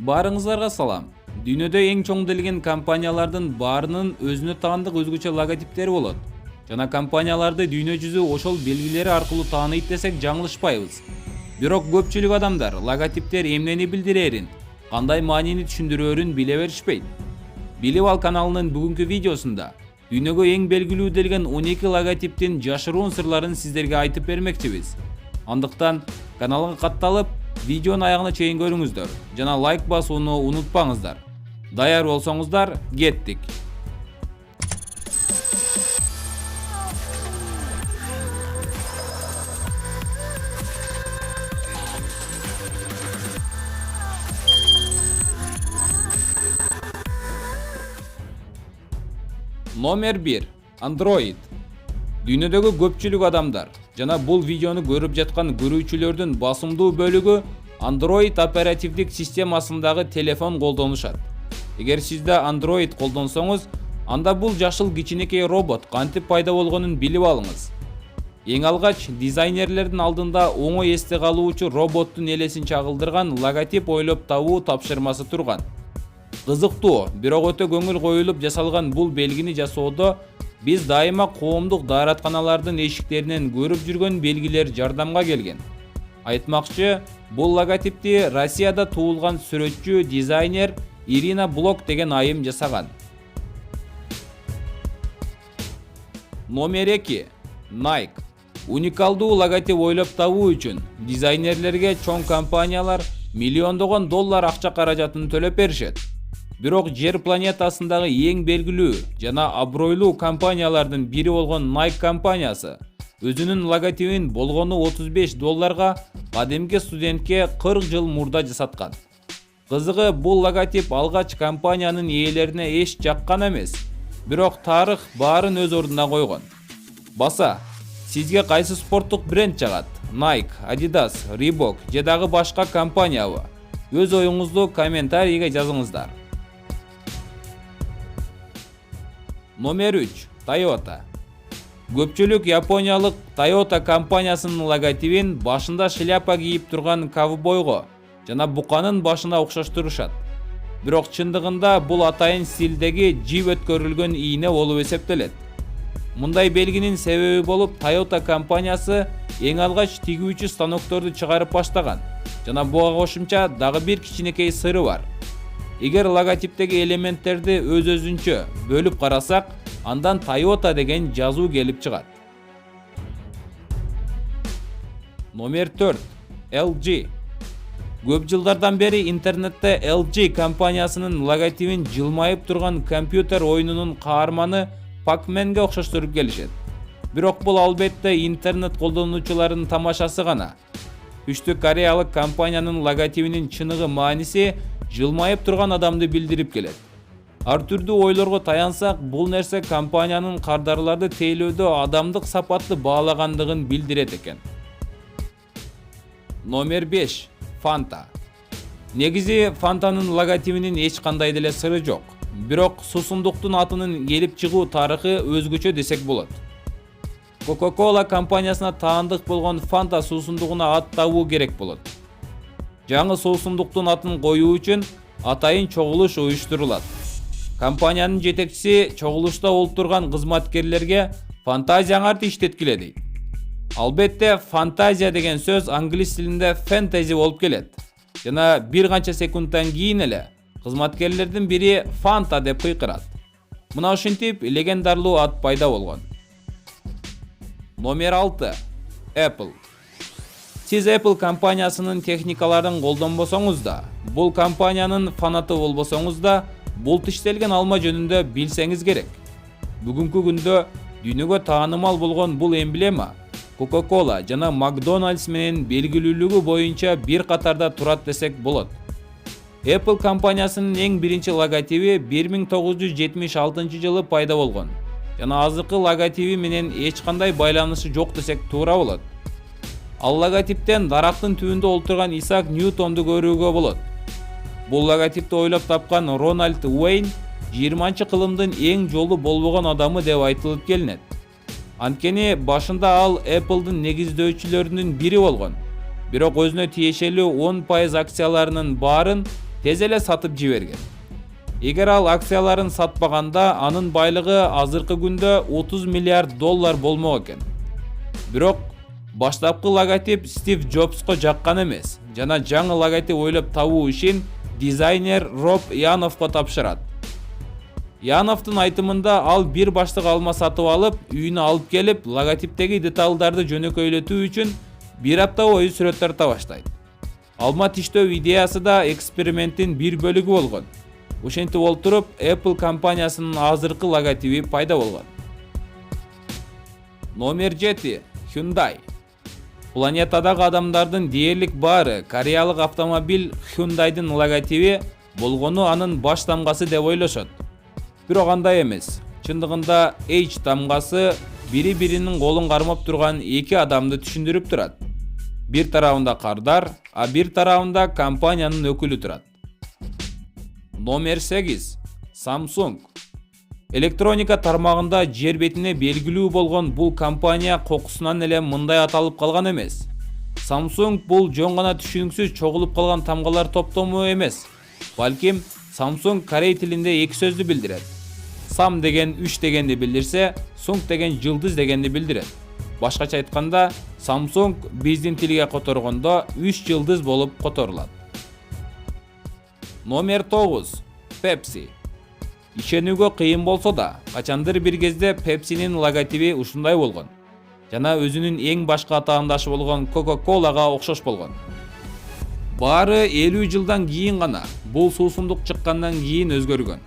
Баарыңыздарга салам. Дүйнөдө эң чоң делген компаниялардын баарынын өзүнө таандык өзгөчө логотиптери болот. Жана компанияларды дүйнө жүзү ошол белгилери аркылуу тааныйт десек жаңылышпайбыз. Бирок көпчүлүк адамдар логотиптер эмнени билдирерин, кандай маанини түшүндүрөрүн биле беришпейт. Билип ал каналынын бүгүнкү видеосунда дүйнөгө эң белгилүү делген 12 логотиптин жашыруун сырларын сиздерге айтып бермекчибиз. Андыктан каналга катталып, видеонун аягына чейин көрүңүздөр жана лайк басууну унутпаңыздар. Даяр болсоңуздар, кеттик. Номер 1. Android. Дүйнөдөгү көпчүлүк адамдар жана бул видеону көрүп жаткан көрүүчүлөрдүн басымдуу бөлүгү Android оперативдик системасындагы телефон колдонушат. Эгер сизде Android колдонсоңуз, анда бул жашыл кичинекей робот кантип пайда болгонун билип алыңыз. Эң алгач дизайнерлердин алдында оңой эсте калуучу роботтун элесин чагылдырган логотип ойлоп табуу тапшырмасы турган. Кызыктуу, бирок өтө көңүл коюлуп жасалган бул белгини жасоодо биз дайыма коомдук дааратканалардын эшиктеринен көрүп жүргөн белгилер жардамга келген. Айтмакчы, бул логотипти Россияда туулган сүрөтчү, дизайнер Ирина Блок деген айым жасаган. Номер 2. Nike. Уникалдуу логотип ойлоп табуу үчүн дизайнерлерге чоң компаниялар миллиондогон доллар акча каражатын төлөп беришет. Бирок жер планетасындагы эң белгилүү жана абройлуу компаниялардын бири болгон Nike компаниясы өзүнүн логотипин болгону $35 кадимки студентке 40 жыл мурда жасаткан. Кызыгы, бул логотип алгач компаниянын ээлерине эч жаккан эмес, бирок тарых баарын өз ордуна койгон. Баса, сизге кайсы спорттук бренд жагат? Nike, Adidas, Reebok же дагы башка компаниябы? Өз оюңузду комментарийге жазыңыздар. Номер 3. Toyota. Көпчүлүк япониялык Toyota компаниясынын логотипин башында шляпа кийип турган ковбойго жана буканын башына окшоштурушат. Бирок чындыгында бул атайын стилдеги жип өткөрүлгөн ийне болуп эсептелет. Мындай белгинин себеби болуп Toyota компаниясы эң алгач тигүүчү станокторду чыгарып баштаган жана буга кошумча дагы бир кичинекей сыры бар. Эгер логотиптеги элементтерди өз-өзүнчө бөлүп карасак, андан Toyota деген жазуу келип чыгат. Номер 4. LG. Көп жылдардан бери интернетте LG компаниясынын логотипин жылмайып турган компьютер оюнунун каарманы Pac-Man'ге окшоштуруп келишет. Бирок бул албетте интернет колдонуучуларынын тамашасы гана. Үчтүк кореялык компаниянын логотипинин чыныгы мааниси жылмайып турган адамды билдирип келет. Ар түрдүү ойлорго таянсак, бул нерсе компаниянын кардарларды тейлөөдө адамдык сапатты баалагандыгын билдирет экен. Номер 5. Fanta. Негизи Fanta'нын логотипинин эч кандай деле сыры жок. Бирок суусундуктун атынын келип чыгуу тарыхы өзгөчө десек болот. Coca-Cola компаниясына таандык болгон Fanta суусундугуна ат табуу керек болот. Жаңы суусундуктун атын коюу үчүн атайын чогулуш уюштурулат. Компаниянын жетекчиси чогулушта олтурган кызматкерлерге фантазияңарды иштеткиле дейт. Албетте, фантазия деген сөз англис тилинде fantasy болуп келет. Жана бир канча секундтан кийин эле кызматкерлердин бири Fanta деп кыйкырат. Мына ушинтип легендарлуу ат пайда болгон. Номер 6. Apple. Сиз Apple компаниясынын техникаларын колдонбосоңуз да, бул компаниянын фанаты болбосоңуз да, булт иштелген алма жөнүндө билсеңиз керек. Бүгүнкү күндө дүйнөгө таанымал болгон бул эмблема Coca-Cola жана McDonald's менен белгилүүлүгү боюнча бир катарда турат десек болот. Apple компаниясынын эң биринчи логотиби 1976 жылы пайда болгон. Жана азыркы логотиби менен эч кандай байланышы жок десек туура болот. Ал логотиптен дарактын түбүндө олтурган Исаак Ньютонду көрүүгө болот. Бул логотипти ойлоп тапкан Рональд Уэйн 20-кылымдын эң жолу болбогон адамы деп айтылып келинет. Анткени башында ал Apple'дын негиздөөчүлөрүнүн бири болгон. Бирок өзүнө тиешелүү 10% акцияларынын баарын тез эле сатып жиберген. Эгер ал акцияларын сатпаганда, анын байлыгы азыркы күндө 30 миллиард доллар болмок экен. Бирок баштапкы логотип Стив Джобско жаккан эмес жана жаңы логотип ойлоп табуу ишин дизайнер Роб Яновго тапшырат. Яновдун айтымында ал бир баштык алма сатып алып, үйүнө алып келип, логотиптеги деталдарды жөнөкөйлөтүү үчүн бир апта бою сүрөт тарта баштайт. Алма тиштөө идеясы да эксперименттин бир бөлүгү болгон. Ошентип олтуруп, Apple компаниясынын азыркы логотиби пайда болгон. Номер 7. Hyundai. Планетадагы адамдардын дээрлик баары кореялык автомобиль Hyundai'дын логотиби болгону анын баш тамгасы деп ойлошот. Бирок андай эмес. Чындыгында H тамгасы бири-биринин колун кармап турган эки адамды түшүндүрүп турат. Бир тарабында кардар, а бир тарабында компаниянын өкүлү турат. Номер 8. Samsung. Электроника тармагында жер бетине белгилүү болгон бул компания кокусунан эле мындай аталып калган эмес. Samsung бул жөн гана түшүнүксүз чогулуп калган тамгалар топтому эмес. Балким Samsung корей тилинде эки сөздү билдирет. Sam деген 3 дегенди билдирсе, Sung деген жылдыз дегенди билдирет. Башкача айтканда, Samsung биздин тилге которгондо 3 жылдыз болуп которулат. Номер 9. Pepsi. Ишенүүгө кыйын болсо да, качандыр бир кезде Pepsi'нин логотиби ушундай болгон. Жана өзүнүн эң башкы атаандашы болгон Coca-Cola'га окшош болгон. Баары 50 жылдан кийин гана бул суусундук чыккандан кийин өзгөргөн.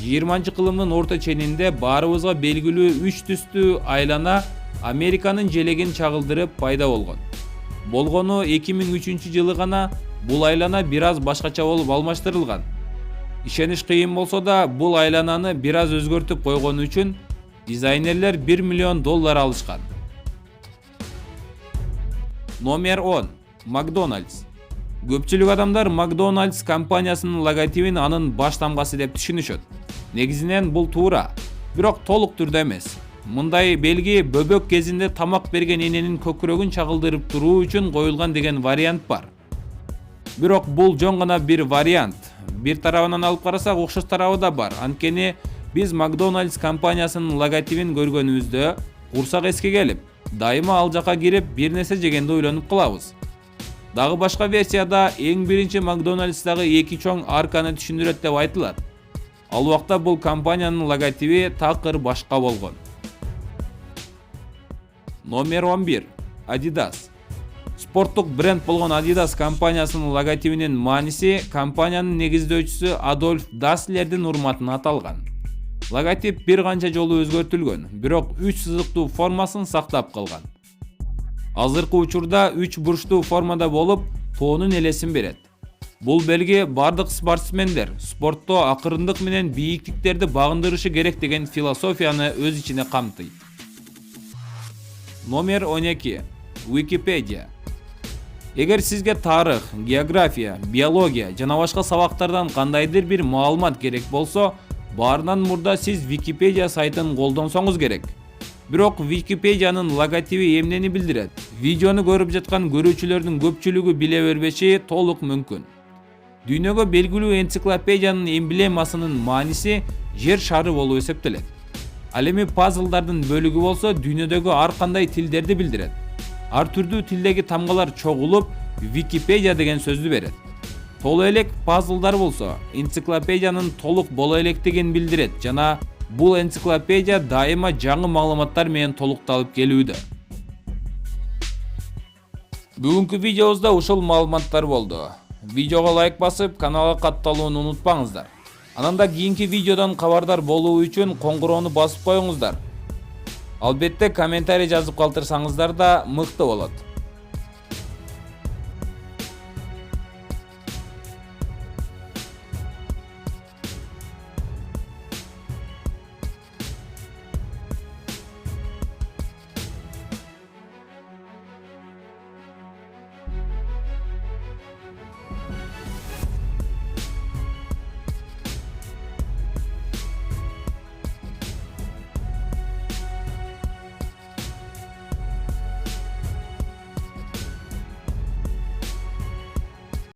20-кылымдын орто ченинде баарыбызга белгилүү 3 түстүү айлана Американын желегин чагылдырып пайда болгон. Болгону 2003-жылы гана бул айлана бир аз башкача болуп алмаштырылган. Ишениш кыйын болсо да, бул айлананы бир аз өзгөртүп койгону үчүн дизайнерлер $1 миллион алышкан. Номер 10. McDonald's. Көпчүлүк адамдар McDonald's компаниясынын логотипин анын баш тамгасы деп түшүнүшөт. Негизинен бул туура, бирок толук түрдө эмес. Мындай белги бөбөк кезинде тамак берген эненин көкүрөгүн чагылдырып туруу үчүн коюлган деген вариант бар. Бирок бул жөн гана бир вариант. Бир тарабынан алып карасак, окшош тарабы да бар. Анткени биз McDonald's компаниясынын логотипин көргөнүбүздө курсак эске келип, дайыма ал жака кирип бир нерсе жегенди ойлонуп калабыз. Дагы башка версияда эң биринчи McDonald'сдагы эки чоң арканы түшүндүрөт деп айтылат. Ал убакта бул компаниянын логотиби такыр башка болгон. Номер 11. Adidas. Спорттук бренд болгон Adidas компаниясынын логотипинин мааниси компаниянын негиздөөчүсү Адольф Даслердин урматына аталган. Логотип бир канча жолу өзгөртүлгөн, бирок 3 сызыктуу формасын сактап калган. Азыркы учурда 3 бурчтуу формада болуп, тоонун элесин берет. Бул белги бардык спортсмендер спортто акырындык менен бийиктиктерди багындырышы керек деген философияны өз ичине камтыйт. Номер 12. Wikipedia. Эгер сизге тарых, география, биология жана башка сабактардан кандайдыр бир маалымат керек болсо, баарынан мурда сиз Wikipedia сайтын колдонсоңуз керек. Бирок Википедиянын логотиби эмнени билдирет? Видеону көрүп жаткан көрүүчүлөрдүн көпчүлүгү биле бербеши толук мүмкүн. Дүйнөгө белгилүү энциклопедиянын эмблемасынын мааниси жер шары болуп эсептелет. Ал эми пазлдардын бөлүгү болсо дүйнөдөгү ар кандай тилдерди билдирет. Ар түрдүү тилдеги тамгалар чогулуп Википедия деген сөздү берет. Толо элек пазлдар болсо энциклопедиянын толук боло электигин билдирет жана бул энциклопедия дайыма жаңы маалыматтар менен толукталып келүүдө. Бүгүнкү видеобузда ушул маалыматтар болду. Видеого лайк басып, каналга катталууну унутпаңыздар. Анан да кийинки видеодон кабардар болуу үчүн коңгуроону басып коюңуздар. Албетте комментарий жазып калтырсаңыздар да мыкты болот.